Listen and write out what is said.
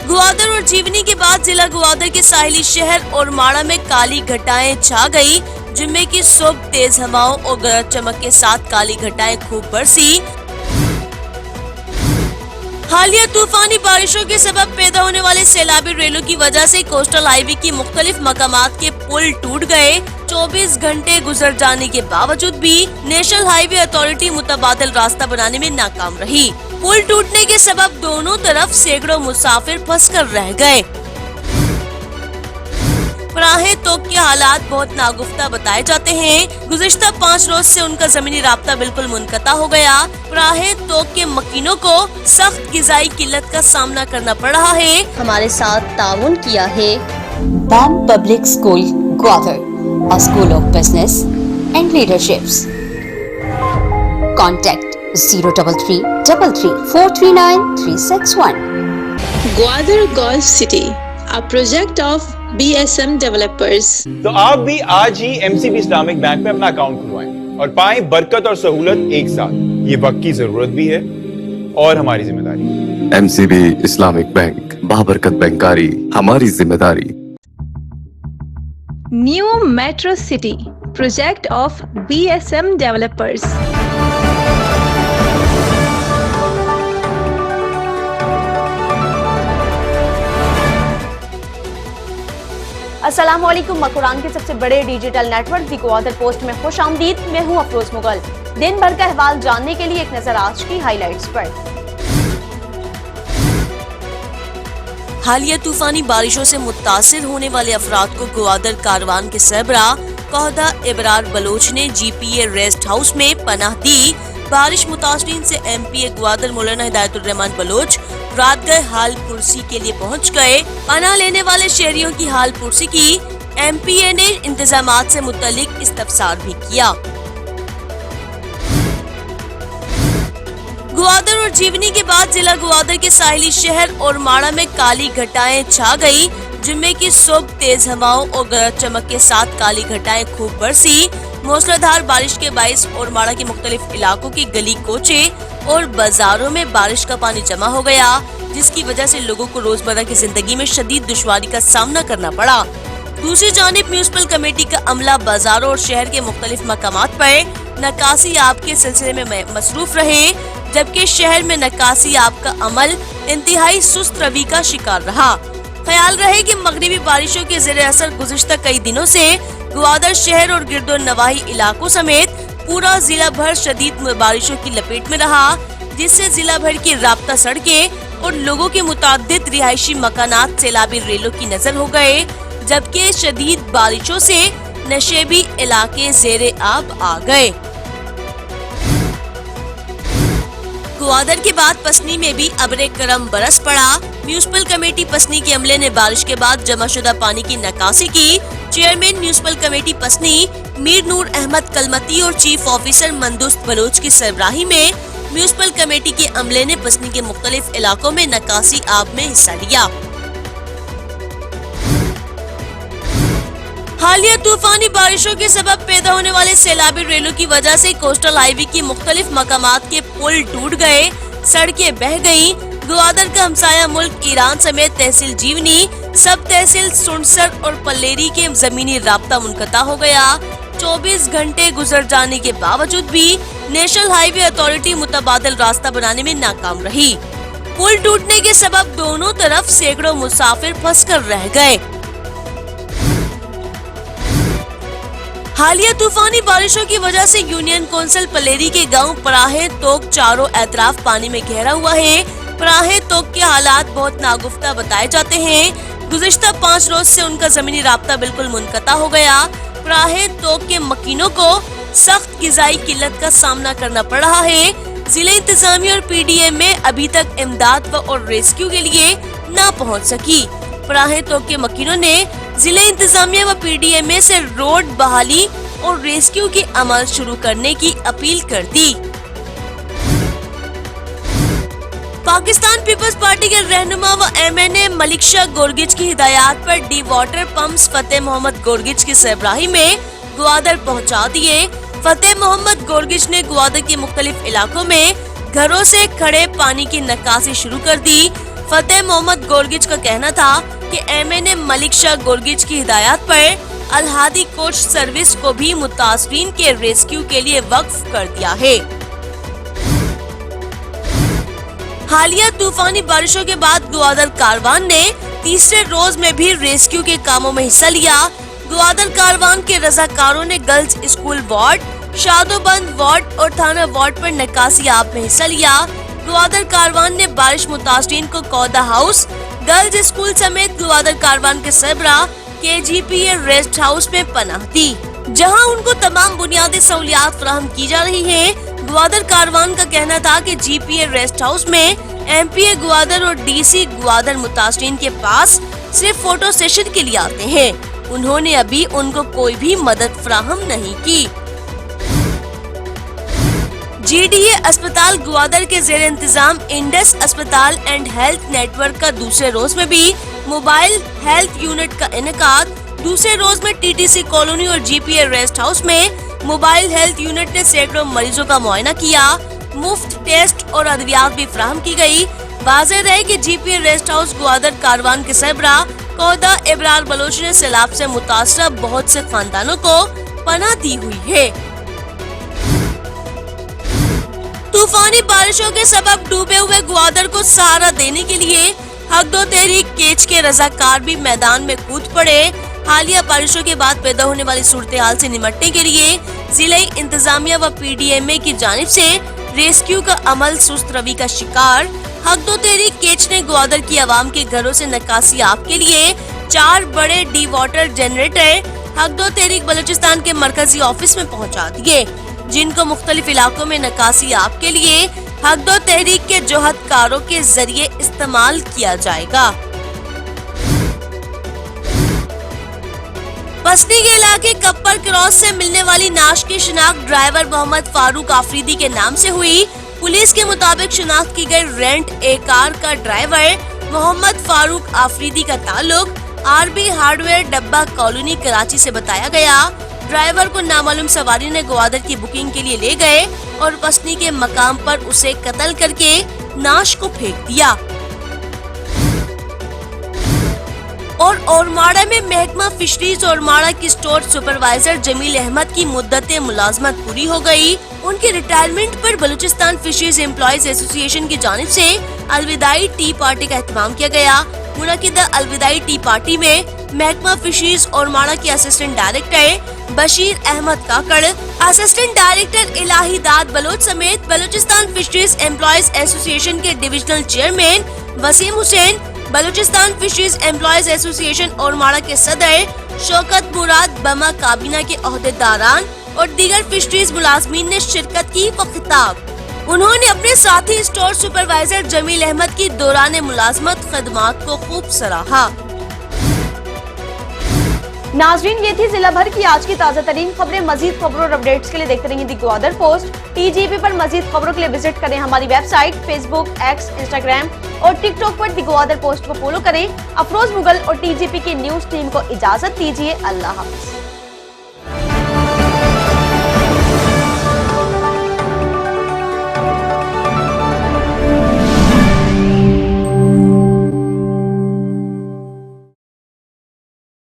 ग्वादर और जीवनी के बाद जिला ग्वादर के साहिली शहर और माड़ा में काली घटाएं छा गई। जुम्मे की सुबह तेज हवाओं और गरज चमक के साथ काली घटाएं खूब बरसी। हालिया तूफानी बारिशों के सबब पैदा होने वाले सैलाबी रेलों की वजह से कोस्टल हाईवे की मुख्तलिफ मकामात के पुल टूट गए। 24 घंटे गुजर जाने के बावजूद भी नेशनल हाईवे अथॉरिटी मुतबादिल रास्ता बनाने में नाकाम रही। पुल टूटने के सबब दोनों तरफ सैकड़ों मुसाफिर फंसकर रह गए। राहें तोक के हालात बहुत नागुफ्ता बताए जाते हैं। गुज़िश्ता 5 रोज से उनका जमीनी राब्ता बिल्कुल मुनक़ता हो गया। राहें तोक के मकीनों को सख्त गिज़ाई किल्लत का सामना करना पड़ रहा है। हमारे साथ ताउन किया है BAM public school Gwadar, a school of business and leaderships. Contact 033 33 439 361. Gwadar golf city, a project of BSM developers. तो आप भी आज ही MCB इस्लामिक बैंक में अपना अकाउंट खुलवाएं और पाएं बरकत और सहूलत एक साथ। ये वक्त की जरूरत भी है और हमारी जिम्मेदारी। MCB इस्लामिक बैंक, बाबरकत बैंकारी हमारी जिम्मेदारी। New Metro City, project of BSM developers. अस्सलामुअलैकुम। मकुरान के सबसे बड़े डिजिटल नेटवर्क दी ग्वादर पोस्ट में खुश आमदीद। मैं हूं अफरोज मुगल। दिन भर का अहवाल जानने के लिए एक नजर आज की हाइलाइट्स पर। हालिया तूफानी बारिशों से मुतासिर होने वाले अफराद को ग्वादर कारवान के सरबराह कहदा इबरार बलोच ने GPA रेस्ट हाउस में पनाह दी। बारिश मुतासरीन से MPA ग्वादर मौलाना हिदायतुर रहमान बलोच रात गए हाल पुरसी के लिए पहुंच गए। पनाह लेने वाले शहरियों की हाल पुरसी की। MPA ने इंतजामात से मुतल्लिक इस्तफसार भी किया। ग्वादर और जीवनी के बाद जिला ग्वादर के साहिली शहर और माड़ा में काली घटाएं छा गई। जुम्मे की सुबह तेज हवाओं और गरज चमक के साथ काली घटाएं खूब बरसी। मूसलाधार बारिश के बाइस और माड़ा के मुख्तलिफ इलाकों की गली कोचे और बाजारों में बारिश का पानी जमा हो गया, जिसकी वजह से लोगों को रोजमर्रा की जिंदगी में शदीद दुश्वारी का सामना करना पड़ा। दूसरी जानिब म्यूनिसिपल कमेटी का अमला बाजारों और शहर के मुख्तलिफ मकामात पर नकासी आब के सिलसिले में मसरूफ रहे, जबकि शहर में नकासी आब का अमल इंतहाई सुस्त रवि का शिकार रहा। ख्याल रहे कि मगरिबी बारिशों के ज़ेरे असर गुज़िश्ता कई दिनों से ग्वादर शहर और गिरदो नवाही इलाकों समेत पूरा जिला भर शदीद बारिशों की लपेट में रहा, जिससे जिला भर की राब्ता सड़कें और लोगों के मुताद्दिद रिहायशी मकानात सैलाबी रेलों की नजर हो गए, जबकि शदीद बारिशों से नशेबी इलाके ज़ेरे आब आ गए। ग्वादर के बाद पसनी में भी अबरे करम बरस पड़ा। म्यूनिसिपल कमेटी पसनी के अमले ने बारिश के बाद जमाशुदा पानी की नकासी की। चेयरमैन म्यूनिसिपल कमेटी पसनी मीर नूर अहमद कलमती और चीफ ऑफिसर मंदुस्त बलोच की सरबराही में म्यूनिसिपल कमेटी के अमले ने पसनी के मुख्तलिफ इलाकों में नकासी आब में हिस्सा लिया। हालिया तूफानी बारिशों के सबब पैदा होने वाले सैलाबी रेलों की वजह से कोस्टल हाईवे की मुख्तलिफ मकामात के पुल टूट गए, सड़कें बह गयी। ग्वादर का हमसाया मुल्क ईरान समेत तहसील जीवनी, सब तहसील सुनसर और पल्लेरी के जमीनी राब्ता मुनक़ता हो गया। 24 घंटे गुजर जाने के बावजूद भी नेशनल हाईवे अथॉरिटी मुतबादिल रास्ता बनाने में नाकाम रही। पुल टूटने के सबब दोनों तरफ सैकड़ों मुसाफिर फंसकर रह गए। हालिया तूफानी बारिशों की वजह से यूनियन कौंसिल पलेरी के गांव पराहे तोक चारों एतराफ पानी में घिरा हुआ है। पराहे तोक के हालात बहुत नागुफ्ता बताए जाते हैं। गुज़िश्ता 5 रोज से उनका जमीनी राब्ता बिल्कुल मुनक़ता हो गया। पराहे तोक के मकीनों को सख्त गिज़ाई किल्लत का सामना करना पड़ रहा है। जिले इंतजामिया और PDM में अभी तक इमदाद और रेस्क्यू के लिए न पहुँच सकी। पराहे तोक के मकीनों ने जिले इंतजामिया व PDM से रोड बहाली और रेस्क्यू के अमल शुरू करने की अपील कर दी। पाकिस्तान पीपल्स पार्टी के रहनुमा व MNA मलिक शाह गोरगिच की हिदायत पर डी वाटर पंप्स फतेह मोहम्मद गोरगिच की सरबराही में ग्वादर पहुंचा दिए। फतेह मोहम्मद गोरगिच ने ग्वादर के मुख्तलिफ इलाकों में घरों से खड़े पानी की नकासी शुरू कर दी। फतेह मोहम्मद गोरगिच का कहना था कि एमए ने मलिक शाह गोरगिच की हिदायत पर अलहादी कोच सर्विस को भी मुतासरीन के रेस्क्यू के लिए वक्फ कर दिया है। हालिया तूफानी बारिशों के बाद ग्वादर कारवान ने तीसरे रोज में भी रेस्क्यू के कामों में हिस्सा लिया। ग्वादर कारवान के रजाकारों ने गर्ल्स स्कूल वार्ड, शादोबंद वार्ड और थाना वार्ड पर निकासी आप में हिस्सा लिया। ग्वादर कारवान ने बारिश मुतासरीन को कौदा हाउस, गर्ल्स स्कूल समेत ग्वादर कारवान के सरबराह KGPA रेस्ट हाउस में पनाह दी, जहां उनको तमाम बुनियादी सहूलियात फराहम की जा रही हैं। ग्वादर कारवान का कहना था कि GPA रेस्ट हाउस में MPA ग्वादर और DC ग्वादर मुतासरीन के पास सिर्फ फोटो सेशन के लिए आते हैं। उन्होंने अभी उनको कोई भी मदद फराहम नहीं की। GDA अस्पताल ग्वादर के जेर इंतजाम इंडस अस्पताल एंड हेल्थ नेटवर्क का दूसरे रोज में भी मोबाइल हेल्थ यूनिट का इनेकाद। दूसरे रोज में TTC कॉलोनी और GPA रेस्ट हाउस में मोबाइल हेल्थ यूनिट ने सैकड़ों मरीजों का मुआयना किया। मुफ्त टेस्ट और अद्वियात भी फराहम की गई। वाज़ेह रहे कि GPA rest house Gwadar Karwan के सरबराह कौदा इब्रार बलोच ने सैलाब से मुतासरा बहुत से खानदानों को पनाह दी हुई है। तूफानी बारिशों के सबब डूबे हुए ग्वादर को सहारा देने के लिए हक दो तहरीक केच के रजाकार भी मैदान में कूद पड़े। हालिया बारिशों के बाद पैदा होने वाली सूरत हाल से निपटने के लिए जिले इंतजामिया व PDMA की जानिब से रेस्क्यू का अमल सुस्त रवि का शिकार। हक दो तहरीक केच ने ग्वादर की आवाम के घरों से निकासी आप के लिए 4 बड़े डी वाटर जनरेटर हक दो तहरीक बलूचिस्तान के मरकजी ऑफिस में पहुंचा दिए, जिनको मुख्तलिफ इलाकों में निकासी आप के लिए हक दो तहरीक के जोहदकारों के जरिए इस्तेमाल किया जाएगा। बस्ती के इलाके कप्पर क्रॉस से मिलने वाली नाश की शिनाख्त ड्राइवर मोहम्मद फारूक आफरीदी के नाम से हुई। पुलिस के मुताबिक शिनाख्त की गई रेंट ए कार का ड्राइवर मोहम्मद फारूक आफरीदी का ताल्लुक RB हार्डवेयर डब्बा कॉलोनी कराची से बताया गया। ड्राइवर को नामालूम सवारी ने ग्वादर की बुकिंग के लिए ले गए और पसनी के मकाम पर उसे कत्ल करके नाश को फेंक दिया। और ओरमाड़ा में महकमा फिशरीज ओरमाड़ा की स्टोर सुपरवाइजर जमील अहमद की मुद्दत मुलाजमत पूरी हो गई। उनके रिटायरमेंट पर बलूचिस्तान फिशरीज एम्प्लॉयज एसोसिएशन की जानिब से अलविदाई टी पार्टी का एहतमाम किया गया। मुनकिदा अलविदाई टी पार्टी में महकमा फिशरीज ओरमाड़ा के assistant director Bashir Ahmed Kakar, assistant director Ilahi Dad Baloch समेत बलूचिस्तान फिशरीज एम्प्लॉयज एसोसिएशन के divisional chairman Waseem Hussain, Balochistan fisheries employees association Ormara के सदर शौकत मुराद बमा काबीना के ओहदेदारान और दीगर फिशरीज मुलाजमीन ने शिरकत की व खिताब। उन्होंने अपने साथी स्टोर सुपरवाइजर जमील अहमद की दौरान मुलाजमत खदमात को खूब सराहा। नाजरीन, ये थी जिला भर की आज की ताज़ा तरीन खबरें। मजीद खबरों और अपडेट्स के लिए देखते रहिए दी ग्वादर पोस्ट। TGP पर मजीद खबरों के लिए विजिट करें हमारी वेबसाइट, फेसबुक, X, इंस्टाग्राम और टिकटॉक पर दी ग्वादर पोस्ट को फॉलो करें। अफरोज मुगल और TGP की न्यूज टीम को इजाजत दीजिए। अल्लाह हाफिज।